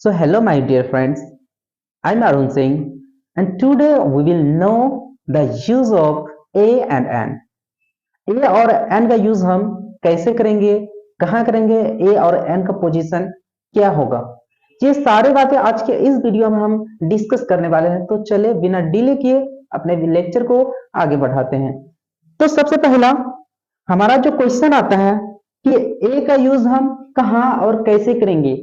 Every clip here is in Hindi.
So hello my dear friends, I'm Arun Singh and today we will know the use of A and N. A और N का यूज हम कैसे करेंगे, कहाँ करेंगे, A और N का पोजीशन क्या होगा, ये सारी बातें आज के इस वीडियो में हम डिस्कस करने वाले हैं। तो चले बिना डिले किए अपने लेक्चर को आगे बढ़ाते हैं। तो सबसे पहला हमारा जो क्वेश्चन आता है कि A का यूज हम कहाँ और कैसे करेंगे,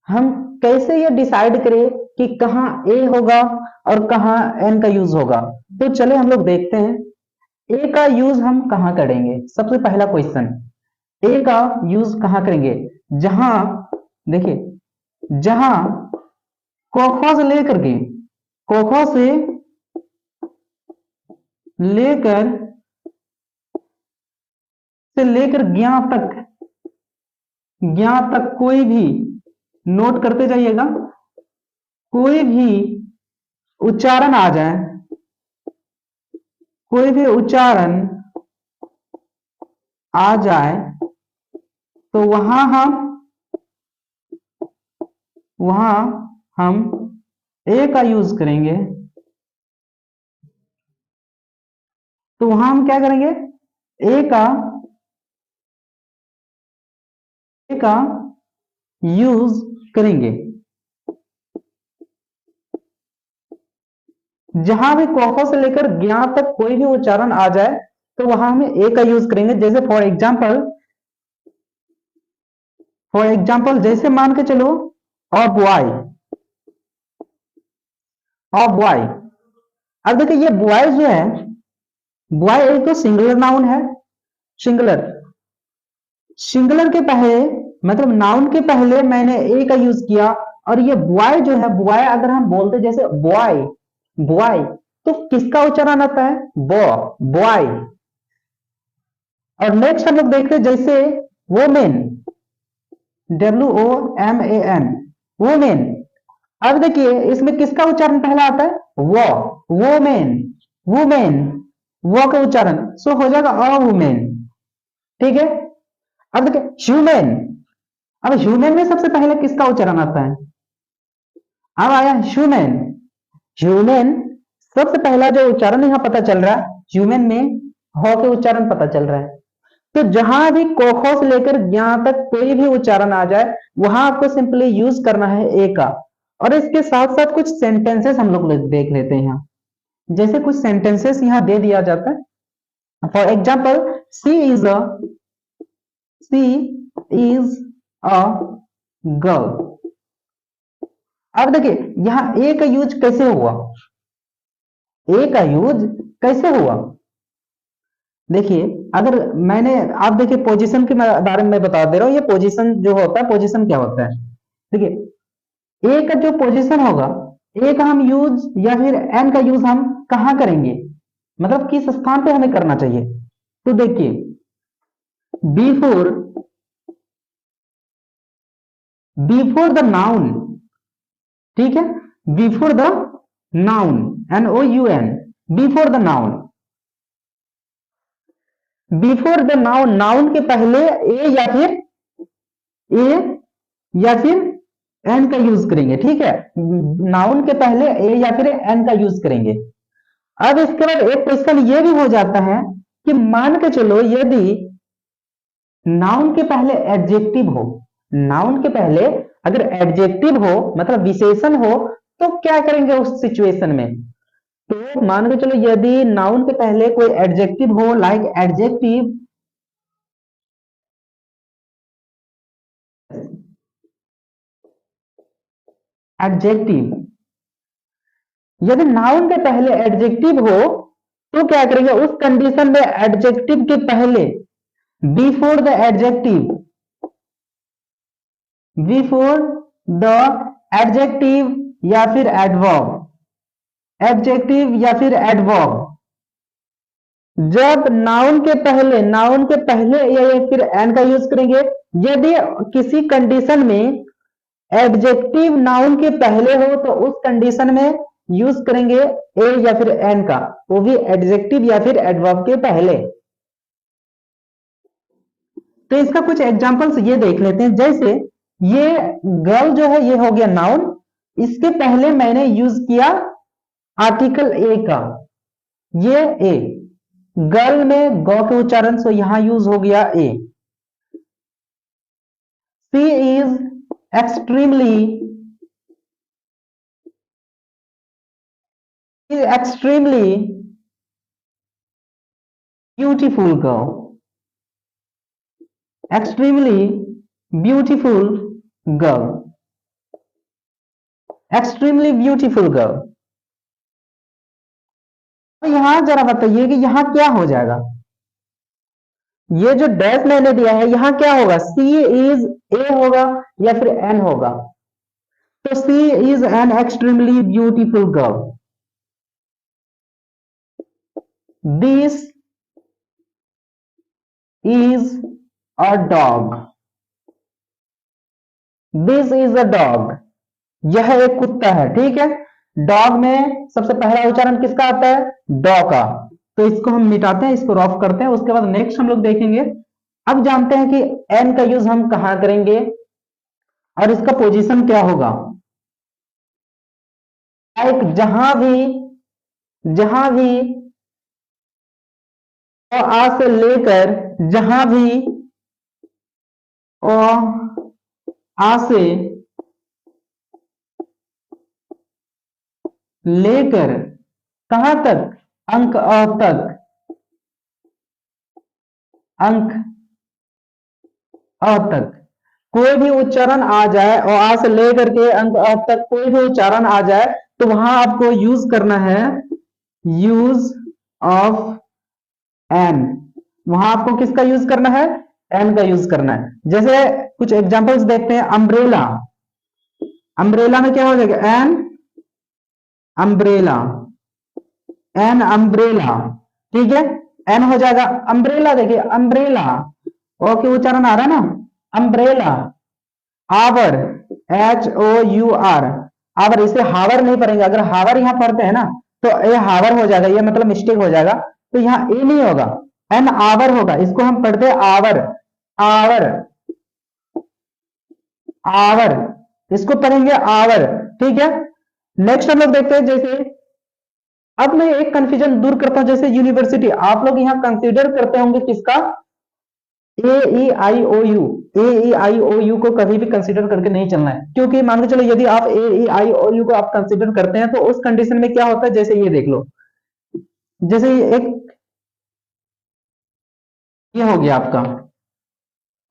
हम कैसे ये डिसाइड करें कि कहाँ ए होगा और कहाँ एन का यूज होगा। तो चले हम लोग देखते हैं ए का यूज हम कहाँ करेंगे। सबसे पहला क्वेश्चन, ए का यूज कहाँ करेंगे? जहां देखिए, जहां कोखो से लेकर के कोखो से लेकर ज्ञा तक कोई भी, नोट करते जाइएगा, कोई भी उच्चारण आ जाए, कोई भी उच्चारण आ जाए तो वहां हम ए का यूज करेंगे। तो वहां हम क्या करेंगे? ए का यूज करेंगे। जहां भी कोखो से लेकर ज्ञा तक कोई भी उच्चारण आ जाए तो वहां हम ए का यूज करेंगे। जैसे फॉर एग्जाम्पल जैसे मान के चलो अ बॉय। अब देखिए ये बॉय जो है, बॉय एक तो सिंगुलर नाउन है। सिंगुलर सिंगुलर के पहले मतलब नाउन के पहले मैंने ए का यूज किया। और ये बॉय जो है, बॉय अगर हम बोलते जैसे बॉय बॉय तो किसका उच्चारण आता है? बॉय। और नेक्स्ट हम लोग देखते हैं जैसे वोमेन, WOMAN, वोमेन। अब देखिए इसमें किसका उच्चारण पहला आता है? वोमेन, वुमेन, वो का उच्चारण सो हो जाएगा अ वुमेन। ठीक है। अब देखिए ह्यूमन, अब ह्यूमन में सबसे पहले किसका उच्चारण आता है? अब आया ह्यूमन। ह्यूमन सबसे पहला जो उच्चारण यहां पता चल रहा है, ह्यूमन में हो के उच्चारण पता चल रहा है। तो जहां भी कोखो से लेकर ज्ञा तक कोई भी उच्चारण आ जाए वहां आपको सिंपली यूज करना है ए का। और इसके साथ साथ कुछ सेंटेंसेस हम लोग देख लेते हैं। यहाँ जैसे कुछ सेंटेंसेस यहाँ दे दिया जाता है। For example she is a girl. अब देखिए यहां ए का यूज कैसे हुआ, ए का यूज कैसे हुआ? देखिए अगर मैंने, आप देखिए पोजीशन के बारे में मैं बता दे रहा हूं। ये पोजीशन जो होता है, पोजीशन क्या होता है? देखिए ए का जो पोजीशन होगा, ए का हम यूज या फिर एन का यूज हम कहां करेंगे, मतलब किस स्थान पे हमें करना चाहिए? तो देखिए बिफोर बिफोर द नाउन, ठीक है, before the noun, NOUN, before the noun, before the noun, noun के पहले ए या फिर एन का यूज करेंगे। ठीक है, नाउन के पहले ए या फिर एन का यूज करेंगे। अब इसके बाद एक क्वेश्चन ये भी हो जाता है कि मान के चलो यदि नाउन के पहले एडजेक्टिव हो, नाउन के पहले अगर एडजेक्टिव हो मतलब विशेषण हो तो क्या करेंगे उस सिचुएशन में? तो मान के चलो यदि नाउन के पहले कोई एडजेक्टिव हो, लाइक एडजेक्टिव, यदि नाउन के पहले एडजेक्टिव हो तो क्या करेंगे उस कंडीशन में? एडजेक्टिव के पहले before the adjective, before the adjective या फिर एडवर्ब, एडजेक्टिव या फिर एडवर्ब, जब नाउन के पहले या फिर एन का यूज करेंगे। यदि किसी कंडीशन में एडजेक्टिव नाउन के पहले हो तो उस कंडीशन में यूज करेंगे ए या फिर एन का, वो भी एडजेक्टिव या फिर एडवर्ब के पहले। तो इसका कुछ एग्जांपल्स ये देख लेते हैं। जैसे ये गर्ल जो है ये हो गया नाउन, इसके पहले मैंने यूज किया आर्टिकल ए का, ये ए, गर्ल में गौ के उच्चारण से यहां यूज हो गया a. She is extremely, extremely beautiful girl, extremely beautiful girl, extremely beautiful girl. तो यहां जरा बताइए कि यहां क्या हो जाएगा, ये जो डैश मैंने दिया है यहां क्या होगा, सी इज ए होगा या फिर एन होगा, तो she is an extremely beautiful girl, this is a dog, this is a dog, यह एक कुत्ता है, ठीक है। डॉग में सबसे पहला उच्चारण किसका आता है, डॉ का, तो इसको हम मिटाते हैं, इसको रॉफ करते हैं, उसके बाद नेक्स्ट हम लोग देखेंगे। अब जानते हैं कि एन का यूज हम कहां करेंगे और इसका पोजीशन क्या होगा। लाइक जहां भी आ से लेकर, जहां भी ओ आ से लेकर कहां तक, अंक अ तक, अंक अ तक कोई भी उच्चारण आ जाए और आ से लेकर के अंक अ तक कोई भी उच्चारण आ जाए तो वहां आपको यूज करना है यूज ऑफ एन, वहां आपको किसका यूज करना है, एन का यूज करना है। जैसे कुछ एग्जांपल्स देखते हैं, अम्ब्रेला, अम्ब्रेला में क्या हो जाएगा, एन अम्ब्रेला, एन अम्ब्रेला, ठीक है, एन हो जाएगा अम्ब्रेला, देखिए अम्ब्रेला, ओके उच्चारण आ रहा है ना, umbrella. Hour, H O U R, hour, इसे हावर नहीं पढ़ेंगे, अगर हावर यहां पढ़ते हैं ना तो ये हावर हो जाएगा, ये मतलब मिस्टेक हो जाएगा, तो यहाँ ए नहीं होगा, एन आवर होगा, इसको हम पढ़ते हैं आवर, आवर, आवर, इसको पढ़ेंगे आवर, ठीक है। नेक्स्ट हम लोग देखते हैं, जैसे अब मैं एक कंफ्यूजन दूर करता हूं, जैसे यूनिवर्सिटी आप लोग यहाँ कंसीडर करते होंगे किसका, ए ई आई ओ you, A E I O you को कभी भी कंसीडर करके नहीं चलना है, क्योंकि मान के चलो यदि आप ए ई आई ओ यू को आप कंसीडर करते हैं तो उस कंडीशन में क्या होता है, जैसे ये देख लो, जैसे ये एक ये हो गया आपका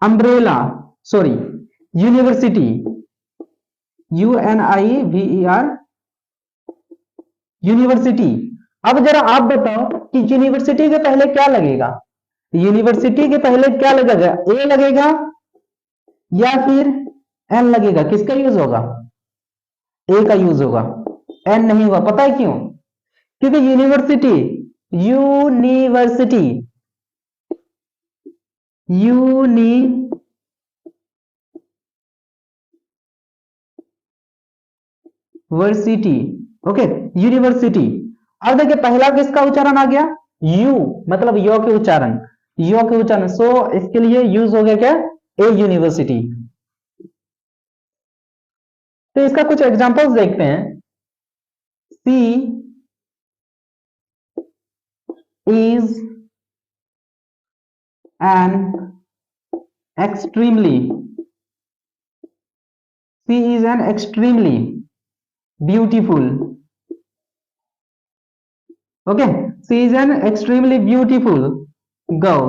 umbrella, sorry university, U N I V E R, university. अब जरा आप बताओ कि यूनिवर्सिटी के पहले क्या लगेगा, यूनिवर्सिटी के पहले क्या लगेगा, ए लगेगा या फिर एन लगेगा, किसका यूज होगा, ए का यूज होगा, एन नहीं होगा, पता है क्यों, क्योंकि university, university, university, okay, university. अब देखिए पहला किसका उच्चारण आ गया, यू, मतलब यो के उच्चारण, यो के उच्चारण, सो इसके लिए यूज हो गया क्या, ए यूनिवर्सिटी। तो इसका कुछ एग्जांपल्स देखते हैं, she is an extremely, she is an extremely beautiful, okay, she is an extremely beautiful girl.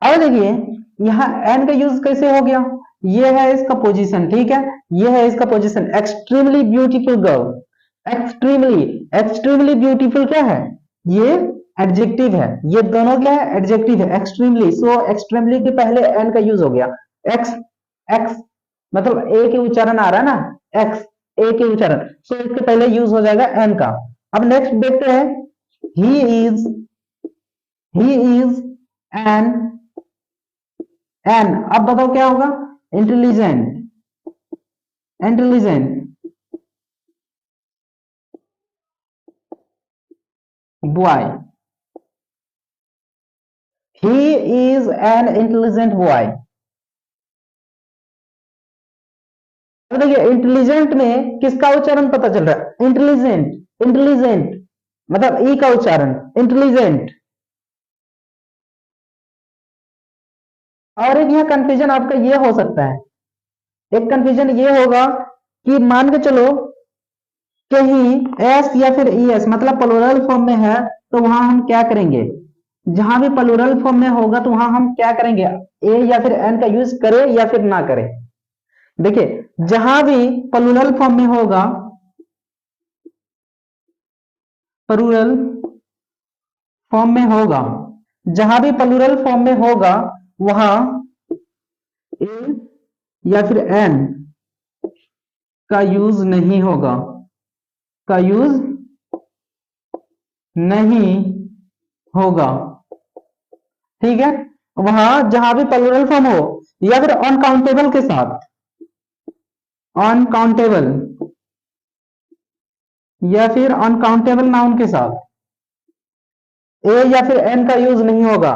अब देखिए यहाँ एन का यूज कैसे हो गया, ये है इसका पोजीशन, ठीक है, ये है इसका position, extremely beautiful girl, extremely, extremely beautiful क्या है, ये एडजेक्टिव है, ये दोनों क्या है, एडजेक्टिव है, एक्सट्रीमली, सो एक्सट्रीमली के पहले एन का यूज हो गया, एक्स, एक्स मतलब ए के उच्चारण आ रहा है ना, एक्स, ए के उच्चारण, सो इसके पहले यूज हो जाएगा एन का। अब नेक्स्ट देखते हैं, he is, he is an, an, अब बताओ क्या होगा, intelligent, intelligent boy, he is an intelligent boy, अब देखिए इंटेलिजेंट में किसका उच्चारण पता चल रहा है, इंटेलिजेंट, इंटेलिजेंट मतलब ई का उच्चारण इंटेलिजेंट। और एक यहाँ कंफ्यूजन आपका ये हो सकता है, एक कंफ्यूजन ये होगा कि मान के चलो कहीं एस या फिर ई एस मतलब प्लूरल फॉर्म में है, तो वहां हम क्या करेंगे, जहां भी प्लूरल फॉर्म में होगा तो वहां हम क्या करेंगे, ए या फिर एन का यूज करें या फिर ना करें। देखिए जहां भी प्लूरल फॉर्म में होगा, प्लूरल फॉर्म में होगा, जहां भी प्लूरल फॉर्म में होगा वहां ए या फिर एन का यूज नहीं होगा, का यूज नहीं होगा। ठीक है, वहां जहां भी प्लूरल फॉर्म हो या फिर अनकाउंटेबल के साथ, अनकाउंटेबल या फिर अनकाउंटेबल नाउन के साथ ए या फिर एन का यूज नहीं होगा।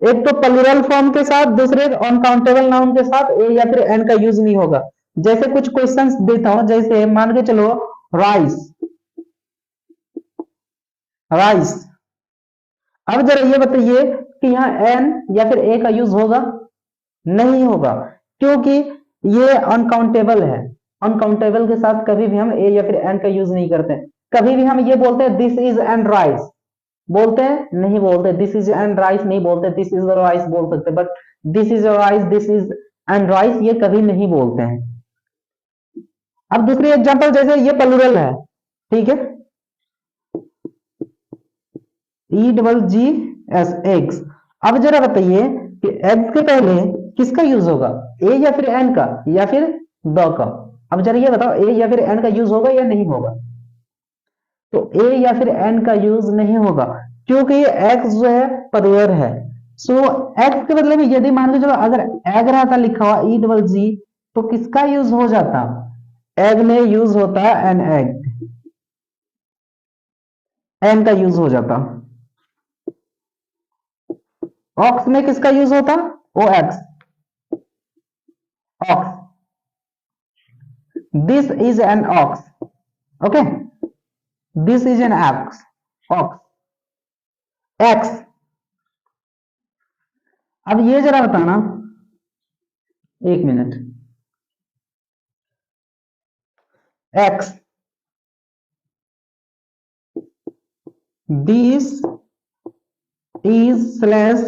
एक तो प्लूरल फॉर्म के साथ, दूसरे अनकाउंटेबल नाउन के साथ ए या फिर एन का यूज नहीं होगा। जैसे कुछ क्वेश्चंस देता हूं, जैसे मान के चलो राइस, राइस। अब जरा ये बताइए कि यहाँ एन या फिर ए का यूज होगा, नहीं होगा, क्योंकि ये अनकाउंटेबल है। अनकाउंटेबल के साथ कभी भी हम ए या फिर एन का यूज नहीं करते। कभी भी हम ये बोलते हैं दिस इज एन राइस, बोलते हैं, नहीं बोलते। दिस इज एन राइस नहीं बोलते, दिस इज राइस बोल सकते, but this is rice, this is N rice ये कभी नहीं बोलते हैं। अब दूसरी एग्जांपल, जैसे ये प्लूरल है, ठीक है, E double G S eggs. अब जरा बताइए कि एग्स के पहले किसका यूज होगा, ए या फिर एन का या फिर द का। अब जरा ये बताओ ए या फिर एन का यूज होगा या नहीं होगा। तो ए या फिर एन का यूज नहीं होगा, क्योंकि ये एक्स जो है प्लूरल है। सो एक्स के बदले में यदि मान लो चलो अगर एग रहता लिखा हुआ ई डबल जी, तो किसका यूज हो जाता, एग में यूज होता है एन एग, एन का यूज हो जाता। ऑक्स में किसका यूज होता, O X, ox. This is an ox, okay, this is an ox, ox, X. अब ये जरा बताना, एक minute, X, this is slash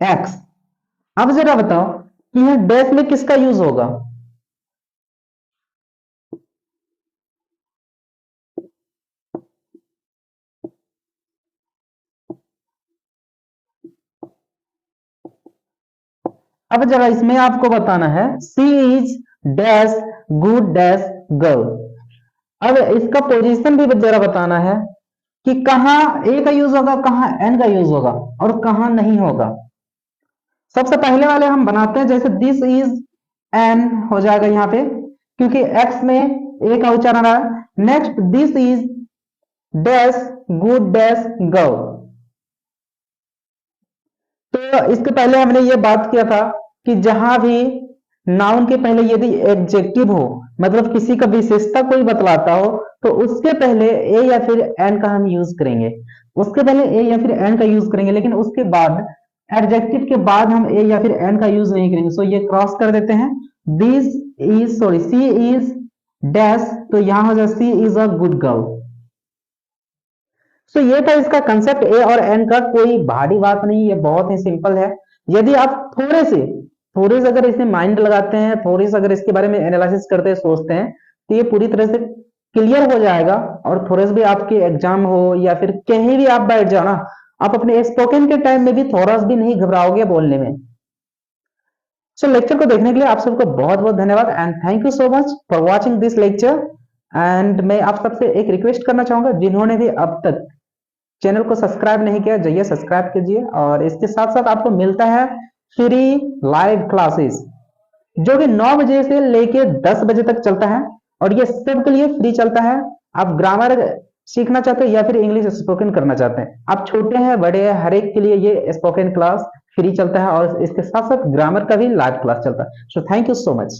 X. अब जरा बताओ कि यह डैश में किसका यूज होगा, अब जरा इसमें आपको बताना है she is dash good dash girl. अब इसका पोजीशन भी जरा बताना है कि कहां ए का यूज होगा, कहां एन का यूज होगा और कहां नहीं होगा। सबसे पहले वाले हम बनाते हैं, जैसे दिस इज एन हो जाएगा यहाँ पे, क्योंकि एक्स में ए का उच्चारण आ रहा है। Next this is dash good dash girl. तो इसके पहले हमने ये बात किया था कि जहां भी नाउन के पहले यदि एडजेक्टिव हो, मतलब किसी का विशेषता कोई बतलाता हो, तो उसके पहले ए या फिर एन का हम यूज करेंगे, उसके पहले ए या फिर एन का यूज करेंगे, लेकिन उसके बाद एडजेक्टिव के बाद हम ए या फिर एन का यूज नहीं करेंगे। सो ये क्रॉस कर देते हैं, this is sorry she is dash, तो यहां हो जाए she is a good girl. So ये था इसका कंसेप्ट, ए और एन का कोई भारी बात नहीं, ये बहुत ही सिंपल है। यदि आप थोड़े से अगर इसे माइंड लगाते हैं, थोड़ी से अगर इसके बारे में एनालिसिस करते हैं, सोचते हैं, तो ये पूरी तरह से क्लियर हो जाएगा। और थोड़े से भी आपके एग्जाम हो या फिर कहीं भी आप बैठ जाओ ना, आप अपने स्पोकन के टाइम में भी थोड़ा सा भी नहीं घबराओगे बोलने में। सो लेक्चर को देखने के लिए आप सबको बहुत बहुत धन्यवाद and thank you so much for watching this lecture. And मैं आप सबसे एक रिक्वेस्ट करना चाहूंगा, जिन्होंने भी अब तक चैनल को सब्सक्राइब नहीं किया, जाइए सब्सक्राइब कीजिए। और इसके साथ साथ आपको मिलता है फ्री लाइव क्लासेस, जो कि 9 बजे से लेके 10 बजे तक चलता है, और ये सबके लिए फ्री चलता है। आप ग्रामर सीखना चाहते हैं या फिर इंग्लिश स्पोकन करना चाहते हैं, आप छोटे हैं बड़े हैं, हर एक के लिए ये स्पोकन क्लास फ्री चलता है, और इसके साथ साथ ग्रामर का भी लाइव क्लास चलता है। So thank you so much.